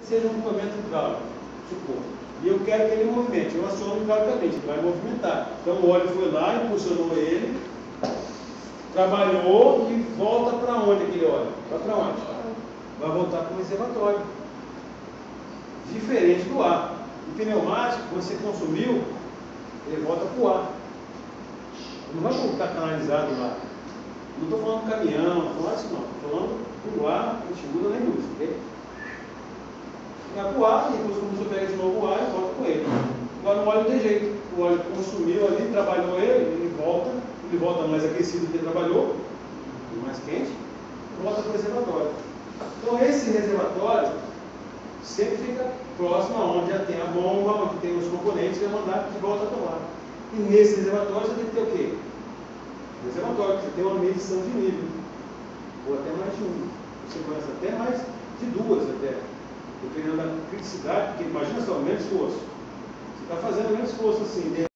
seja um movimento hidráulico, supor, e eu quero que ele movimente, eu aciono hidraulicamente, ele vai movimentar. Então o óleo foi lá, impulsionou ele, trabalhou e volta para onde aquele óleo? Vai para onde? Vai voltar para o reservatório. Diferente do ar. O pneumático, você consumiu, ele volta para o ar. Não vai voltar canalizado lá. Não estou falando do caminhão, não estou falando disso não. Estou falando do ar que a gente usa na indústria. Okay? Vai para o ar, e depois quando você pega de novo o ar e volta com ele. Agora no óleo não tem jeito. O óleo consumiu ali, trabalhou ele volta mais aquecido do que trabalhou, mais quente, e volta para o reservatório. Então esse reservatório sempre fica próximo aonde já tem a bomba, onde tem os componentes que vai mandar de volta para lá. E nesse reservatório você tem que ter o quê? Reservatório, você tem uma medição de nível, ou até mais de uma. Você conhece até mais de duas, até, dependendo da criticidade, porque imagina só, menos esforço. Você está fazendo menos esforço assim,